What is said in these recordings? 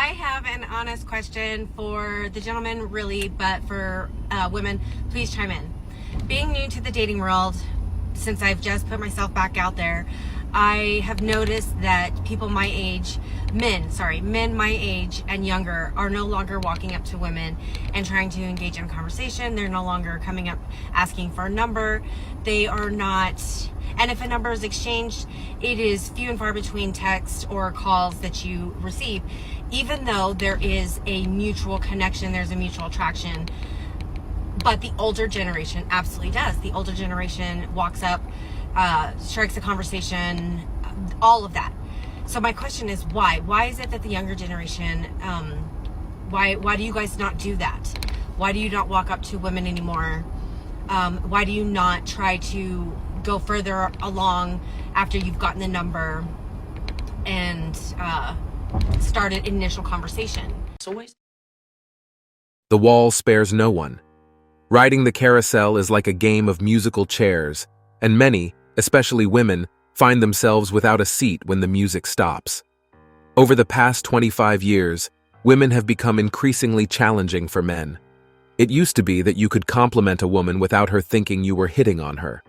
I have an honest question for the gentlemen, really, but for women, please chime in. Being new to the dating world, since I've just put myself back out there, I have noticed that people my age, men my age and younger, are no longer walking up to women and trying to engage in conversation. They're no longer coming up asking for a number. They are not, and if a number is exchanged, it is few and far between texts or calls that you receive, even though there is a mutual connection, there's a mutual attraction. But the older generation absolutely does. The older generation walks up, strikes a conversation, all of that. So my question is why? Why is it that the younger generation, why do you guys not do that? Why do you not walk up to women anymore? Why do you not try to go further along after you've gotten the number and start an initial conversation? The wall spares no one. Riding the carousel is like a game of musical chairs, and many, especially women, find themselves without a seat when the music stops. Over the past 25 years, women have become increasingly challenging for men. It used to be that you could compliment a woman without her thinking you were hitting on her.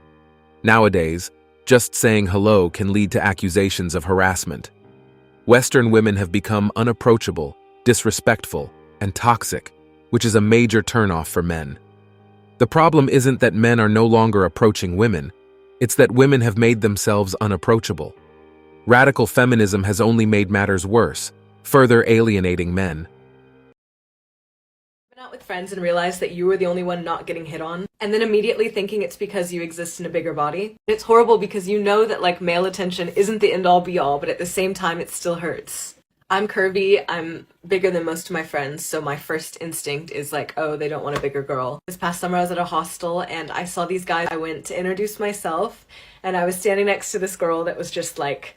Nowadays, just saying hello can lead to accusations of harassment. Western women have become unapproachable, disrespectful, and toxic, which is a major turnoff for men. The problem isn't that men are no longer approaching women, it's that women have made themselves unapproachable. Radical feminism has only made matters worse, further alienating men. Been out with friends and realized that you were the only one not getting hit on, and then immediately thinking it's because you exist in a bigger body. It's horrible because you know that like male attention isn't the end all be all, but at the same time it still hurts. I'm curvy, I'm bigger than most of my friends, so my first instinct is like, oh, they don't want a bigger girl. This past summer I was at a hostel and I saw these guys. I went to introduce myself and I was standing next to this girl that was just like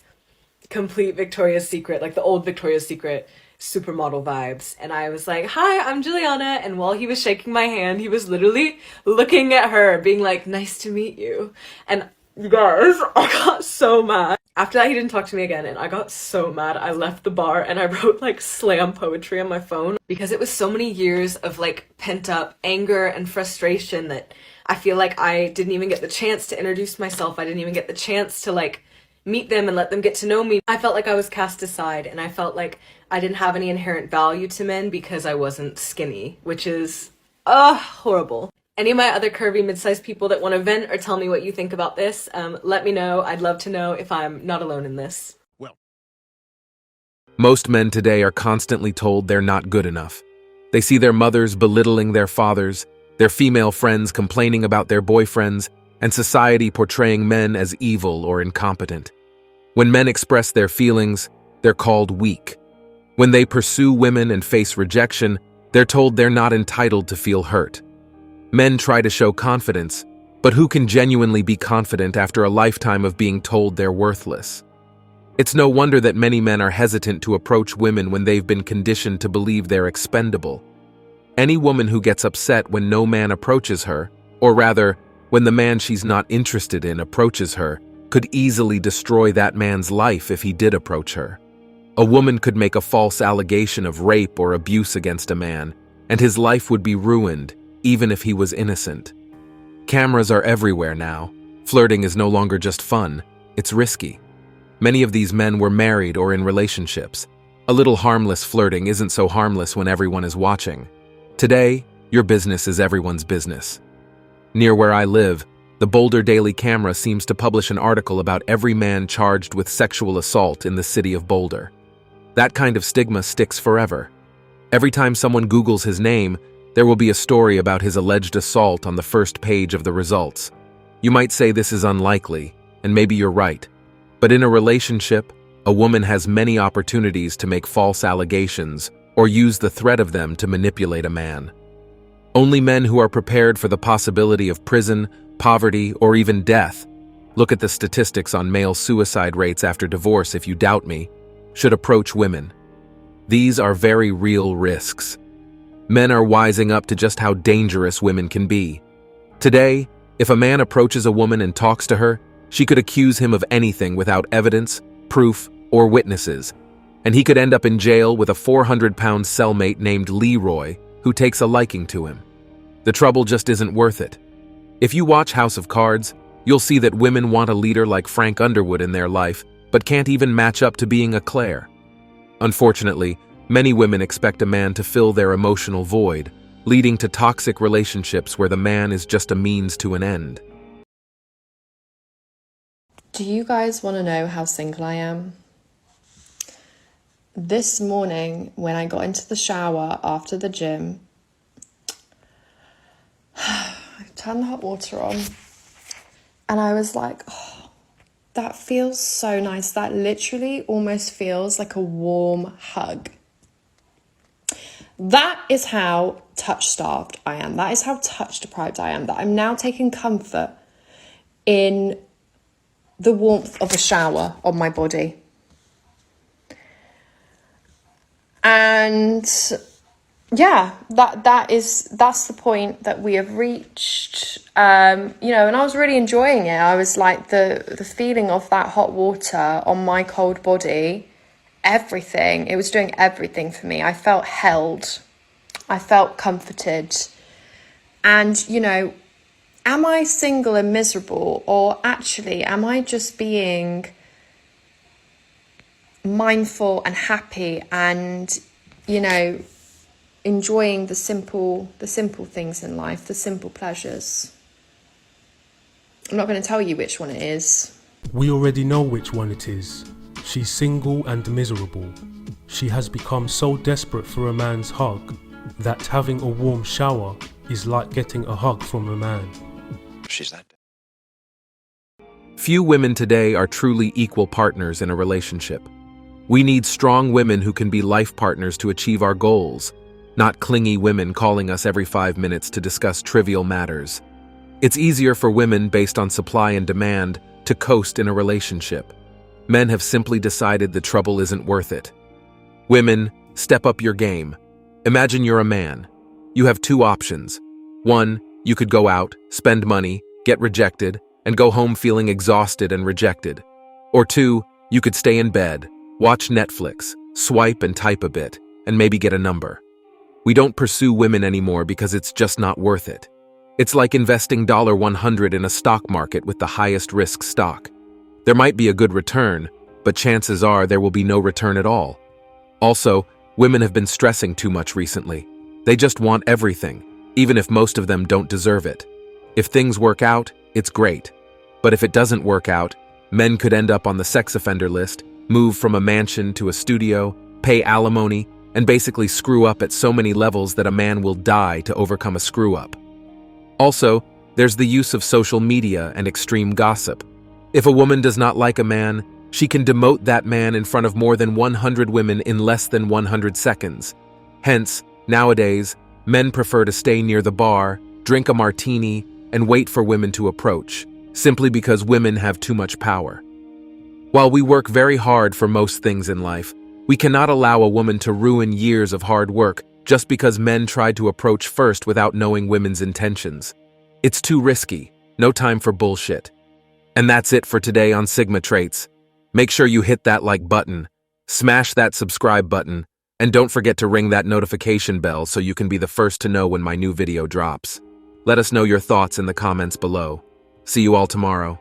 complete Victoria's Secret, like the old Victoria's Secret supermodel vibes. And I was like, hi, I'm Juliana. And while he was shaking my hand, he was literally looking at her being like, nice to meet you. And you guys, I got so mad. After that, he didn't talk to me again, and I got so mad. I left the bar and I wrote like slam poetry on my phone because it was so many years of like pent up anger and frustration that I feel like I didn't even get the chance to introduce myself. I didn't even get the chance to like meet them and let them get to know me. I felt like I was cast aside, and I felt like I didn't have any inherent value to men because I wasn't skinny, which is horrible. Any of my other curvy mid-sized people that want to vent or tell me what you think about this, let me know. I'd love to know if I'm not alone in this. Most men today are constantly told they're not good enough. They see their mothers belittling their fathers, their female friends complaining about their boyfriends, and society portraying men as evil or incompetent. When men express their feelings, they're called weak. When they pursue women and face rejection, they're told they're not entitled to feel hurt. Men try to show confidence, but who can genuinely be confident after a lifetime of being told they're worthless? It's no wonder that many men are hesitant to approach women when they've been conditioned to believe they're expendable. Any woman who gets upset when no man approaches her, or rather, when the man she's not interested in approaches her, could easily destroy that man's life if he did approach her. A woman could make a false allegation of rape or abuse against a man, and his life would be ruined, even if he was innocent. Cameras are everywhere now. Flirting is no longer just fun, it's risky. Many of these men were married or in relationships. A little harmless flirting isn't so harmless when everyone is watching. Today, your business is everyone's business. Near where I live, the Boulder Daily Camera seems to publish an article about every man charged with sexual assault in the city of Boulder. That kind of stigma sticks forever. Every time someone Googles his name, there will be a story about his alleged assault on the first page of the results. You might say this is unlikely, and maybe you're right. But in a relationship, a woman has many opportunities to make false allegations or use the threat of them to manipulate a man. Only men who are prepared for the possibility of prison, poverty, or even death — look at the statistics on male suicide rates after divorce if you doubt me — should approach women. These are very real risks. Men are wising up to just how dangerous women can be. Today, if a man approaches a woman and talks to her, she could accuse him of anything without evidence, proof, or witnesses. and he could end up in jail with a 400-pound cellmate named Leroy who takes a liking to him. The trouble just isn't worth it. If you watch House of Cards, you'll see that women want a leader like Frank Underwood in their life, but can't even match up to being a Claire. Unfortunately, many women expect a man to fill their emotional void, leading to toxic relationships where the man is just a means to an end. Do you guys want to know how single I am? This morning, when I got into the shower after the gym, I turned the hot water on and I was like, oh, that feels so nice. That literally almost feels like a warm hug. That is how touch-starved I am. That is how touch-deprived I am. That I'm now taking comfort in the warmth of a shower on my body. And yeah, that's the point that we have reached. And I was really enjoying it. I was like the feeling of that hot water on my cold body, everything. It was doing everything for me. I felt held. I felt comforted. And, am I single and miserable, or actually am I just being mindful and happy and, enjoying the simple things in life, the simple pleasures? I'm not going to tell you which one it is. We already know which one it is. She's single and miserable. She has become so desperate for a man's hug that having a warm shower is like getting a hug from a man. She's that. Few women today are truly equal partners in a relationship. We need strong women who can be life partners to achieve our goals, not clingy women calling us every 5 minutes to discuss trivial matters. It's easier for women based on supply and demand to coast in a relationship. Men have simply decided the trouble isn't worth it. Women, step up your game. Imagine you're a man. You have 2 options. 1, you could go out, spend money, get rejected, and go home feeling exhausted and rejected. Or 2, you could stay in bed, watch Netflix, swipe and type a bit, and maybe get a number. We don't pursue women anymore because it's just not worth it. It's like investing $100 in a stock market with the highest risk stock. There might be a good return, but chances are there will be no return at all. Also, women have been stressing too much recently. They just want everything, even if most of them don't deserve it. If things work out, it's great. But if it doesn't work out, men could end up on the sex offender list, move from a mansion to a studio, pay alimony, and basically screw up at so many levels that a man will die to overcome a screw-up. Also, there's the use of social media and extreme gossip. If a woman does not like a man, she can demote that man in front of more than 100 women in less than 100 seconds. Hence, nowadays, men prefer to stay near the bar, drink a martini, and wait for women to approach, simply because women have too much power. While we work very hard for most things in life, we cannot allow a woman to ruin years of hard work just because men tried to approach first without knowing women's intentions. It's too risky. No time for bullshit. And that's it for today on Sigma Traits. Make sure you hit that like button, smash that subscribe button, and don't forget to ring that notification bell so you can be the first to know when my new video drops. Let us know your thoughts in the comments below. See you all tomorrow.